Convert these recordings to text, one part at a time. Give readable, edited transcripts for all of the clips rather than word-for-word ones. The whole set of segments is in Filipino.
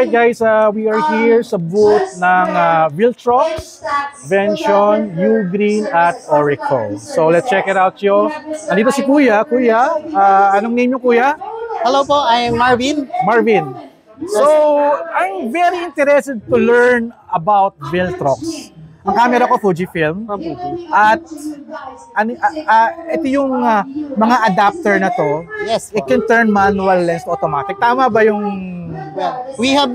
Alright guys, we are here sa booth ng Viltrox, Vention, Ugreen at Orico. So let's check it out yo. Nandito si Kuya. Kuya, anong name niyo Kuya? Hello po, I'm Marvin. Marvin. So, I'm very interested to learn about Viltrox. Ang camera ko, Fujifilm. At ito yung mga adapter na to. Yes po. It can turn manual lens to automatic. Tama ba yung... Well, we have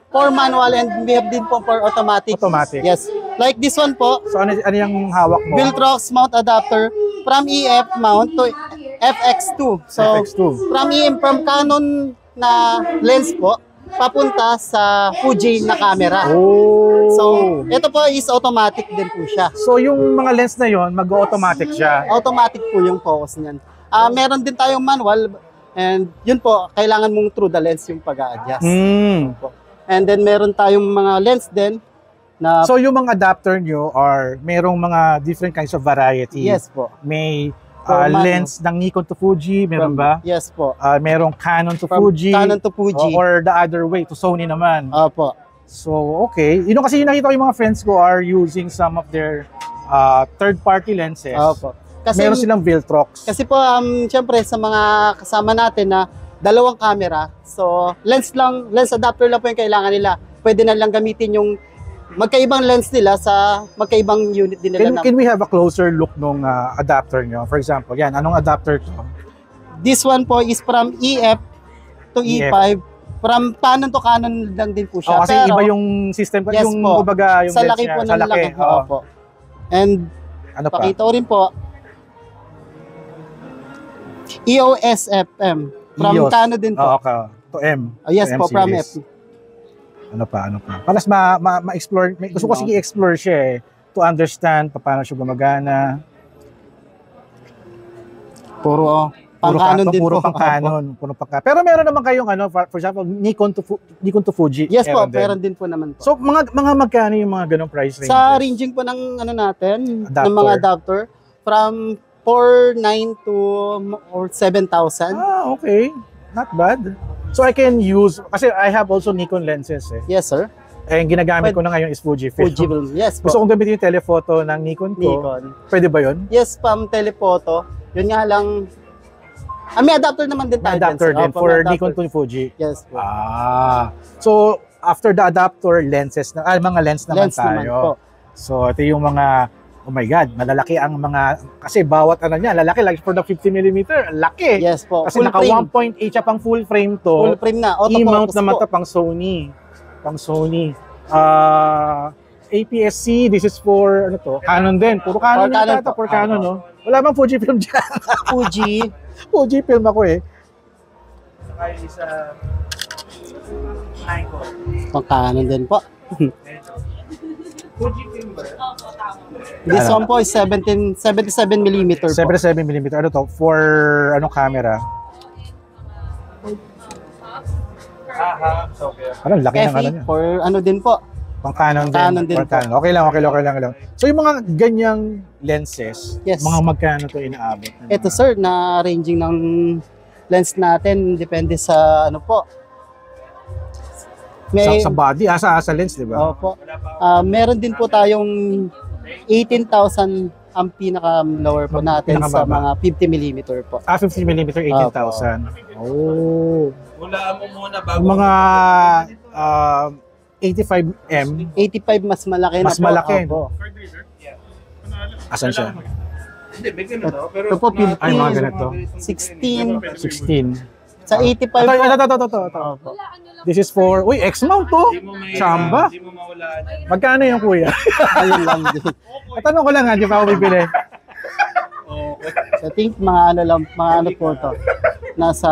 for manual and we have din po for automatic. Automatic. Yes. Like this one po. So, ano yung hawak mo? Viltrox mount adapter from EF mount to FX2. So, FX2. From Canon na lens po, papunta sa Fuji na camera. Oh. So, ito po is automatic din po siya. So, yung mga lens na yon mag-automatic siya? Automatic po yung focus niyan. Meron din tayong manual and yun po, kailangan mong through the lens yung pag-a-adjust. And then meron tayong mga lens din na... So, yung mga adapter nyo are merong mga different kinds of variety? Yes po. May lens ng Nikon to Fuji, meron ba? Yes po. Merong Canon to Fuji. Canon to Fuji. Or the other way, to Sony naman. Opo. So, okay. Yun kasi yung nakita ko yung mga friends ko are using some of their third-party lenses. Opo. Kasi, meron silang Viltrox. Kasi po, syempre sa mga kasama natin na dalawang camera, so lens adapter lang po yung kailangan nila. Pwede na lang gamitin yung magkaibang lens nila sa magkaibang unit din nila. Can we have a closer look nung adapter nyo? For example, yan, anong adapter to? This one po is from EF to E5. From Canon to Canon lang din po siya. Kasi pero, iba yung system, yes yung po, kumbaga yung sa lens laki niya. po ng laki. Po. And ano pa? Pakita ko rin po, EOS FM. From EOS. Canon din po. Okay. To M. Yes to M po, from series. F. Ano pa? Paras ma-explore, gusto ko sige explore siya eh, to understand paano siya gumagana. Puro pang-Canon din puro po. Pang-Canon, puro pang-Canon. Pero meron naman kayong ano, for example, Nikon to Fuji. Yes po, meron din po naman po. So mga magkano yung mga ganong price range? Sa ranging po ng ano natin, adapter. ng mga adapter, from 4,900 to or 7,000. Okay. Not bad. So I can use, kasi I have also Nikon lenses eh. Yes, sir. Eh, yung ginagamit ko na ngayon is Fujifilm. Fujifilm, yes po. Gusto kong gamitin yung telephoto ng Nikon ko. Pwede ba yun? Yes, telephoto. Yun nga lang, may adapter naman din tayo. Adapter din for Nikon to Fuji. Yes po. So after the adapter, lenses na, mga lens naman tayo. Naman po. So ito yung mga, oh my God, malalaki ang mga, kasi bawat ano niya, lalaki, like for the 50mm, laki. Yes po. Kasi naka 1.8 siya pang full frame to. Full frame na. E-mount naman ito pang Sony. APS-C, this is for, ano to, Canon din. Puro Canon yata ito, for Canon, no? Wala bang Fujifilm dyan? Fujifilm ako eh. Saka yung isa, Nikon. Pang Canon din po. Fujifilm ba? This one po is 77mm po. 77mm. Ano to? For anong camera? Parang laki ng ano niya. For ano din po. Pang Canon din. Canon. Okay lang. So yung mga ganyang lenses, yes, mga magkano to inaabot? Ito sir, na ranging ng lens natin, depende sa ano po. Sa body, sa lens, di ba? Opo. Meron din po tayong 18,000 ang pinaka-lower po natin sa mga 50mm po. 50mm, 18,000. Oh. Hulaan mo muna bago. Mga 85M. 85 mas malaki na po. Mas malaki. Opo. Asan siya? Hindi, may ganun no? Pero ito po, 15, ay, mga ganito. 16. 16. Sa 85 po. Ito. This is for, uy, X-mount to. Chamba. Hindi mo mawalaan. Magkano yung kuya? Ayun lang din. Tanong ko lang ha, di pa ako bibili. So, I think mga ano po to. Nasa,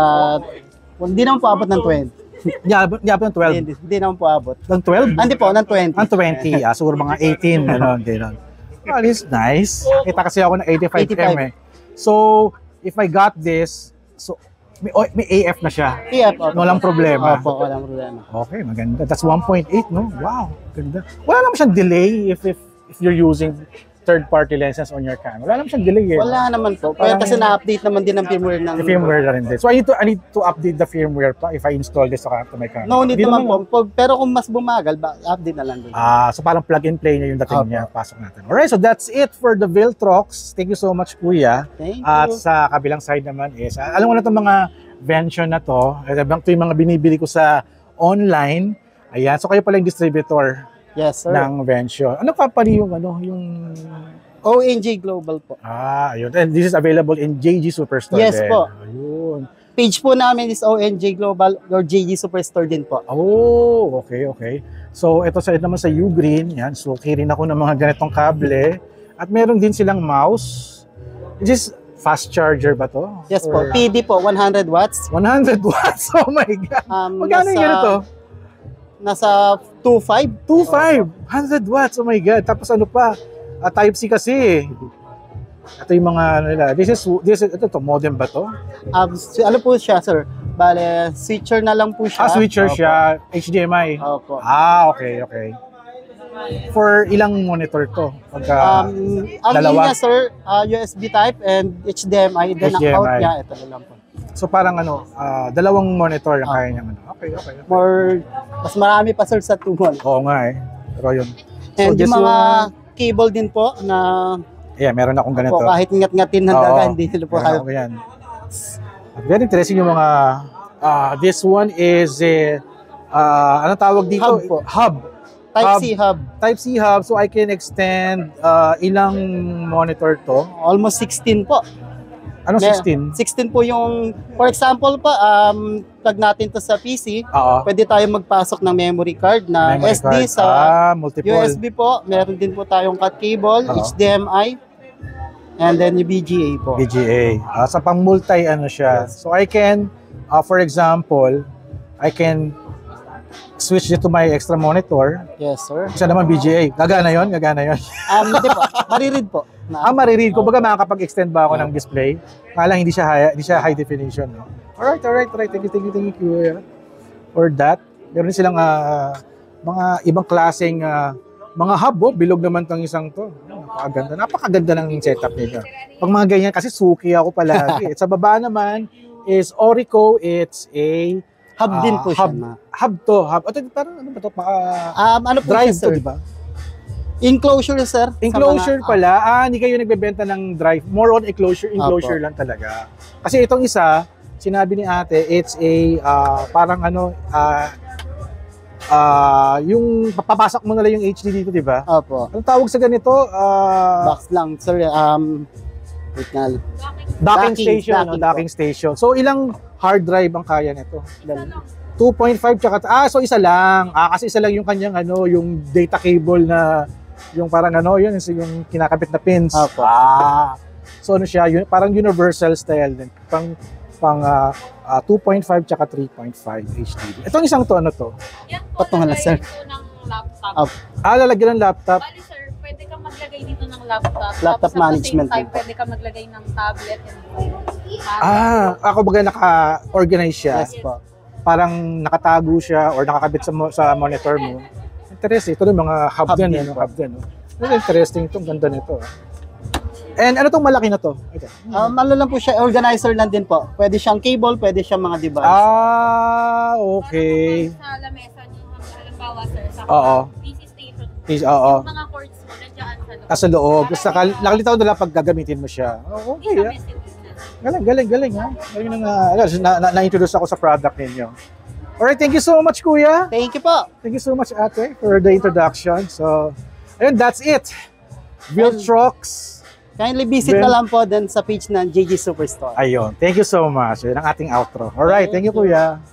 hindi naman po abot ng 20. Di abot ng 12. Hindi naman po abot. Ng 12? Hindi po, ng 20. Ang 20, siguro mga 18. Gano'n. Well, it's nice. Kita kasi ako ng 85M eh. So, if I got this, so, may AF na siya. AF, opo. Walang problema. Opo, walang problema. Okay, maganda. That's 1.8, no? Wow, ganda. Wala naman siyang delay if you're using third-party lenses on your camera. Wala naman siyang delay eh. Wala naman po. Pero kasi na-update naman din ang firmware ng... The firmware na rin din. So I need to update the firmware pa if I install this to my camera. No need Hindi naman po. Pero kung mas bumagal, update na lang din. So parang plug and play niya yung dating Opo. niya. Pasok natin. Alright, so that's it for the Viltrox. Thank you so much, Kuya. Thank you. At sa kabilang side naman is, alam mo na itong mga Vention na to. Ito yung mga binibili ko sa online. Ayan, so kayo pala yung distributor Yes, sir. ng Vention. Ano company yung ONG Global po. ayun. And this is available in JG Superstore Yes din. po. Ayun. Page po namin is ONG Global or JG Superstore din po. Oh, okay. So, ito naman sa Ugreen. Yan. So, rin ako ng mga ganitong kable. At meron din silang mouse. Which is fast charger ba to? Yes po. Or PD po, 100 watts. 100 watts? Oh my God. Magkano yung ganito? Nasa 2.5. 2.5. 100 watts. Oh my God. Tapos ano pa? Type-C kasi eh. Ito yung mga ano nila. Ito to, modem ba to? Ano po siya, sir? Bale, switcher na lang po siya. Switcher Opo. siya. HDMI. Opo. Okay. For ilang monitor to? Pagka Ang dalawa? niya, sir, USB type and HDMI. Then ang out HDMI. niya, ito na lang po. So parang dalawang monitor ang kaya niyang Okay. Mas marami pa, sir, sa 2 months. Oo nga eh. Pero yun. And this yung mga one- cable din po na meron akong ganito. po, kahit ngat-ngatin ng Oo. daga, hindi sila po Meron ako yan. Very interesting yung mga this one is ano tawag dito? Hub po. Hub. Type-C hub. Type-C hub, so I can extend ilang monitor to? Almost 16 po. Anong 16? 16 po yung, for example pa, plug natin to sa PC, Oo. pwede tayo magpasok ng memory card na Memory SD card. sa Multiple. USB po. Meron din po tayong cut cable, Oo. HDMI, and then yung VGA po. VGA. Sa pang-multi siya. Yes. So I can, for example, I can switch it to my extra monitor. Yes, sir. Isa naman VGA. Gagana yon. Hindi po, mariread po. Mariread ko. Baga makakapag-extend ba ako ng display? Kala hindi siya high definition. No? Alright. Thank you, Kuya, for that. Meron din silang mga ibang klaseng mga hub. Bilog naman tong isang to. Napakaganda ng setup nila. Pag mga ganyan, kasi suki ako palagi. Sa baba naman is Orico. It's a Hub din po siya. hub to. Ito, parang ano ba to? Ano po Drive siya, to, sir? di ba? Enclosure, sir. sa Enclosure mga- pala. Hindi kayo nagbebenta ng drive. More on enclosure Apo. lang talaga. Kasi itong isa, sinabi ni ate, it's a parang yung papasok mo na lang yung HD dito, di ba? Opo. Anong tawag sa ganito? Box lang, sir. Wait nga. Docking station. So ilang hard drive ang kaya nito? 2.5 tsaka so isa lang. Kasi isa lang yung kanyang yung data cable na yung parang yun yung kinakabit na pins. Opo. So siya, parang universal style din. Pang 2.5 tsaka 3.5 HDD. Itong isang to to? Yan po, Patungan na, sir. lalagay po ng laptop. Lalagyan ng laptop. Bali sir, pwede kang maglagay dito ng laptop. Laptop Tapos management at the same time, din. pwede kang maglagay ng tablet and phone. Ako baga naka-organize siya. Yes po. Parang nakatago siya or nakakabit sa monitor mo. Interesting. Ito yung mga hub Hub din. din po. Hub din. Interesting itong ganda nito. And ano tong malaki na to? Ito. Ano lang po siya, organizer lang din po. Pwede siyang cable, pwede siyang mga device. Okay. Sa lamesa niyo, halimbawa sir, sa Oo. PC station, Oo. yung mga cords mo, nandiyan sa loob. Sa loob. Basta nakalitaw nila pag gagamitin mo siya. Okay. Isa message na. Galing ha. Galing na-introduce ako sa product ninyo. Alright, thank you so much, Kuya. Thank you po. Thank you so much, Ate, for the introduction. So, ayun, that's it. Viltrox. Kindly visit na lang po din sa page ng JG Superstore. Ayun. Thank you so much. Yun ang ating outro. Alright, thank you, Kuya.